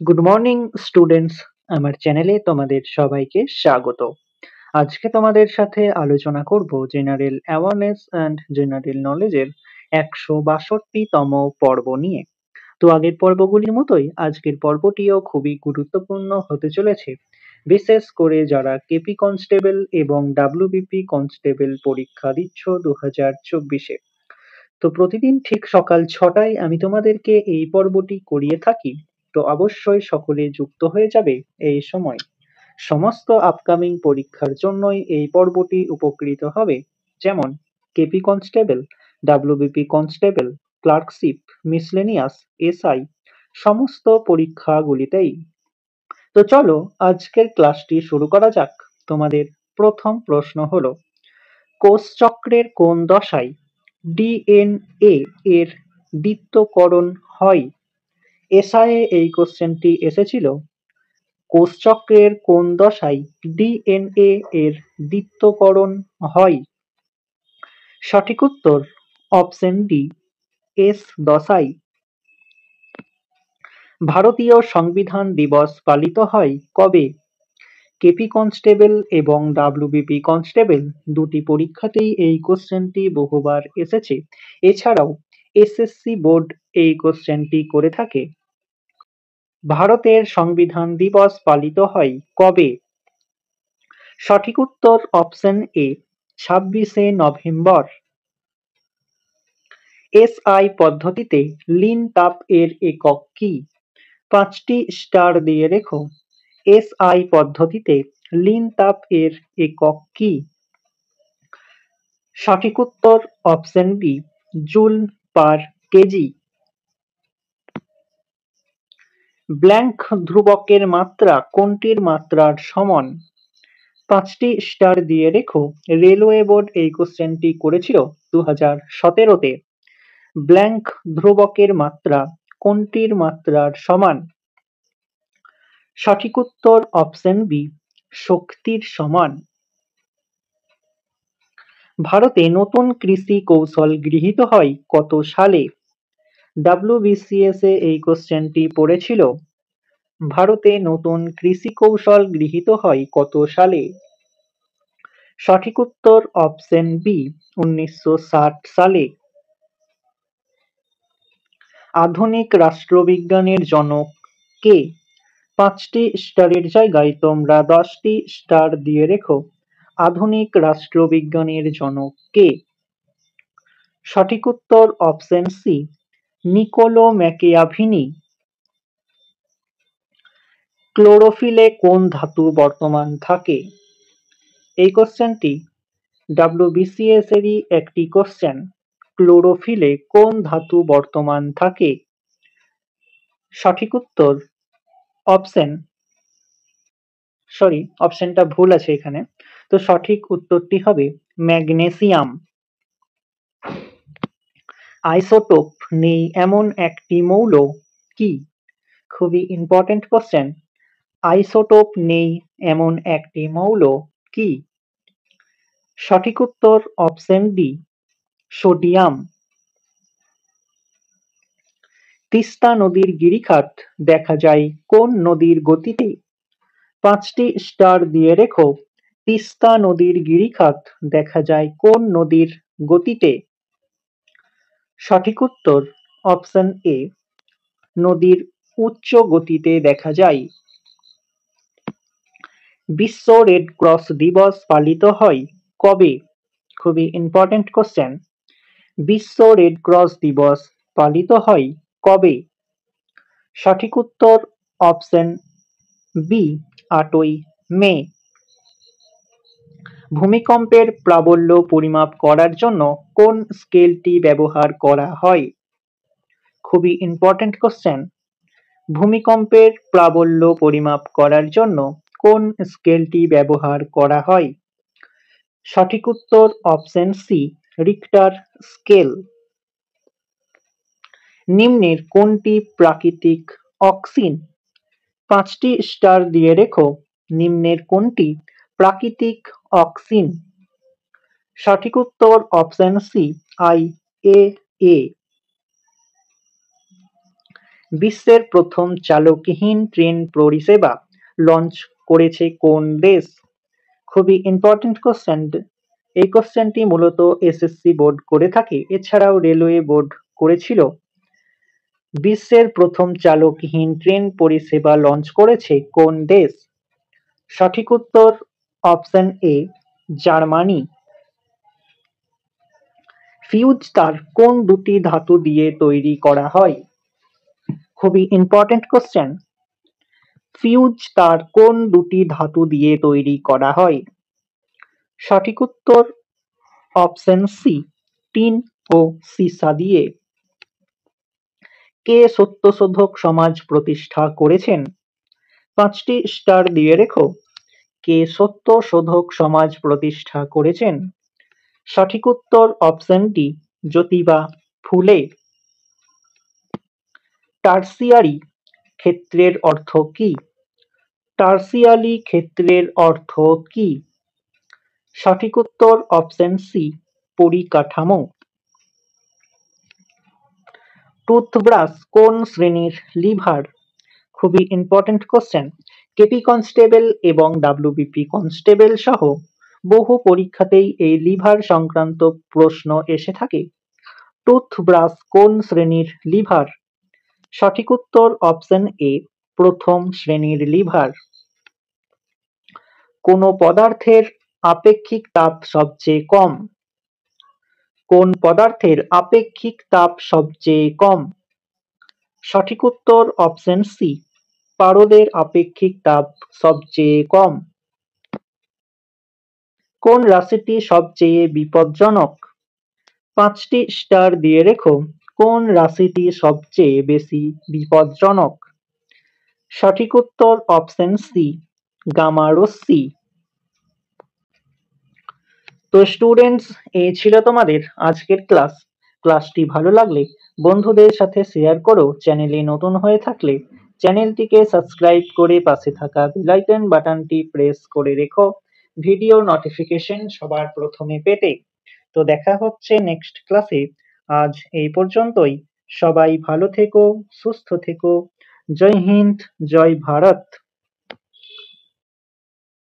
Good morning students, আমার চ্যানেলে তোমাদের সবাইকে স্বাগত। আজকে তোমাদের সাথে আলোচনা করব জেনারেল অ্যাওয়ারনেস অ্যান্ড জেনারেল নলেজের 162তম পর্ব নিয়ে। তো আগের পর্বগুলির মতোই আজকের পর্বটিও খুবই গুরুত্বপূর্ণ হতে চলেছে, বিশেষ করে যারা কেপি কনস্টেবল এবং ডাব্লিউবিপি কনস্টেবল পরীক্ষা দিচ্ছ 2024-এ। তো প্রতিদিন ঠিক সকাল 6টায় আমি তোমাদেরকে এই পর্বটি করিয়ে থাকি। তো অবশ্যই সকলে যুক্ত হয়ে যাবে এই সময়। সমস্ত আপকামিং পরীক্ষার জন্যই এই পর্বটি উপকৃত হবে, যেমন KP constable, WBP constable, clerkship, miscellaneous, SI সমস্ত পরীক্ষাগুলিতেই। তো চলো আজকের ক্লাসটি শুরু করা যাক। তোমাদের প্রথম প্রশ্ন হলো, কোষচক্রের কোন দশায় ডিএনএ এর দ্বিত্বকরণ হয়? এসআইয়ে এই কোশ্চেনটি এসেছিল। কোষচক্রের কোন দশায় ডিএনএ এর দ্বিত্বকরণ হয়? সঠিক উত্তর অপশন ডি, এস দশায়। ভারতীয় সংবিধান দিবস পালিত হয় কবে? কেপি কনস্টেবল এবং ডাব্লিউবিপি কনস্টেবল দুটি পরীক্ষাতেই এই কোশ্চেনটি বহুবার এসেছে। এছাড়াও এসএসসি বোর্ড এই কোশ্চেনটি করে থাকে। ভারতের সংবিধান দিবস পালিত হয় কবে? সঠিক উত্তর অপশন এ, 26শে নভেম্বর। এসআই পদ্ধতিতে লিন তাপ এর একক কি? 5টি স্টার দিয়ে রেখো। এসআই পদ্ধতিতে লিন তাপ এর একক কি? সঠিক উত্তর option B, joule per kg. Planck ধ্রুবকের মাত্রা কোনটির মাত্রার সমান? 5টি স্টার দিয়ে রেখো। রেলওয়ে বোর্ড এই কোশ্চেনটি করেছিল 2017-তে। ব্ল্যাঙ্ক ধ্রুবকের মাত্রা কোনটির মাত্রার সমান? সঠিক উত্তর অপশন বি, শক্তির সমান। ভারতে নতুন কৃষি কৌশল গৃহীত হয় কত সালে? ডাব্লিউবিসিএস এই কোশ্চেনটি পড়েছিল। ভারতে নতুন কৃষি কৌশল গৃহীত হয় কত সালে? সঠিক উত্তর অপশন বি, 1960 সালে। আধুনিক রাষ্ট্রবিজ্ঞানের জনক কে? 5টি স্টারের জায়গায় তোমরা 10টি স্টার দিয়ে রেখো। আধুনিক রাষ্ট্রবিজ্ঞানের জনক কে? সঠিক উত্তর অপশন সি, নিকোলো ম্যাকিয়াভেনি। ক্লোরোফিলে কোন ধাতু বর্তমান থাকে? এই কোশ্চেনটি ডাব্লিউবিসিএস এরই একটি কোশ্চেন। ক্লোরোফিলে কোন ধাতু বর্তমান থাকে? সঠিক উত্তর অপশনটা ভুল আছে এখানে। তো সঠিক উত্তরটি হবে ম্যাগনেসিয়াম। আইসোটোপ নেই এমন একটি মৌল কি? খুবই ইম্পর্টেন্ট কোশ্চেন। আইসোটোপ নেই এমন একটি মৌল কি? সঠিক উত্তর অপশন ডি, সোডিয়াম। তিস্তা নদীর গিরিখাত দেখা যায় কোন নদীর গতিতে? 5টি স্টার দিয়ে রেখো। তিস্তা নদীর গিরিখাত দেখা যায় কোন নদীর গতিতে? সঠিক উত্তর অপশন এ, নদীর উচ্চ গতিতে দেখা যায়। বিশ্ব রেড ক্রস দিবস পালিত হয় কবে? খুবই ইম্পর্টেন্ট কোশ্চেন। বিশ্ব রেড ক্রস দিবস পালিত হয় কবে? সঠিক উত্তর অপশন বি, 8ই মে। ভূমিকম্পের প্রাবল্য পরিমাপ করার জন্য কোন স্কেলটি ব্যবহার করা হয়? খুবই ইম্পর্টেন্ট কোশ্চেন। ভূমিকম্পের প্রাবল্য পরিমাপ করার জন্য কোন স্কেলটি ব্যবহার করা হয়? সঠিক উত্তর অপশন সি, রিক্টার স্কেল। নিম্নের কোনটি প্রাকৃতিক অক্সিন? 5টি স্টার দিয়ে রেখো। নিম্নের কোনটি প্রাকৃতিক অক্সিন? সঠিক উত্তর অপশন সি, আই এ এ। বিশ্বের প্রথম চালকহীন ট্রেন পরিষেবা লঞ্চ করেছে কোন দেশ? খুবই ইম্পর্টেন্ট কোশ্চেন। এই কোশ্চেনটি মূলত এসএসসি বোর্ড করে থাকে, এছাড়াও রেলওয়ে বোর্ড করেছিল। বিশ্বের প্রথম চালকহীন ট্রেন পরিষেবা লঞ্চ করেছে কোন দেশ? সঠিক উত্তর অপশন এ, জার্মানি। ফিউজ তার কোন দুটি ধাতু দিয়ে তৈরি করা হয়? খুবই ইম্পর্টেন্ট কোশ্চেন। ফিউজ তার কোন দুটি ধাতু দিয়ে তৈরি করা হয়? সঠিক উত্তর অপশন সি, টিন ও সীসা দিয়ে। কে সত্যশোধক সমাজ প্রতিষ্ঠা করেছেন? 5টি স্টার দিয়ে রেখো। কে সত্যশোধক সমাজ প্রতিষ্ঠা করেছেন? সঠিক উত্তর অপশন ডি, জ্যোতিবা ফুলে। টার্সিয়ারি ক্ষেত্রের অর্থ কি? টার্সিয়ারি ক্ষেত্রের অর্থ কি? সঠিক উত্তর অপশন সি, পরিকাঠামো। টুথব্রাশ কোন শ্রেণীর লিভার? খুবই ইম্পর্টেন্ট কোশ্চেন। কেপি কনস্টেবল এবং ডাব্লিউবিপি কনস্টেবল সহ বহু পরীক্ষাতেই এই লিভার সংক্রান্ত প্রশ্ন এসে থাকে। টুথব্রাশ কোন শ্রেণীর লিভার? সঠিক উত্তর অপশন এ, প্রথম শ্রেণীর লিভার। কোন পদার্থের আপেক্ষিক তাপ সবচেয়ে কম? কোন পদার্থের আপেক্ষিক তাপ সবচেয়ে কম? সঠিক উত্তর অপশন সি, পারদের আপেক্ষিক তাপ সবচেয়ে কম। কোন রাশিটি সবচেয়ে বিপজ্জনক? 5টি স্টার দিয়ে রেখো। কোন রাশিটি সবচেয়ে বেশি বিপজ্জনক? সঠিক উত্তর অপশন সি, গামা রশ্মি। তো স্টুডেন্টস, এই ছিল তোমাদের আজকের ক্লাস। ক্লাসটি ভালো লাগলে বন্ধুদের সাথে শেয়ার করো। চ্যানেলে নতুন হয়ে থাকলে চ্যানেলটিকে সাবস্ক্রাইব করে পাশে থাকা বেল আইকন বাটনটি প্রেস করে রেখো ভিডিও নোটিফিকেশন সবার প্রথমে পেতে। তো দেখা হচ্ছে নেক্সট ক্লাসে। আজ এই পর্যন্তই। সবাই ভালো থেকো, সুস্থ থেকো। জয় হিন্দ, জয় ভারত।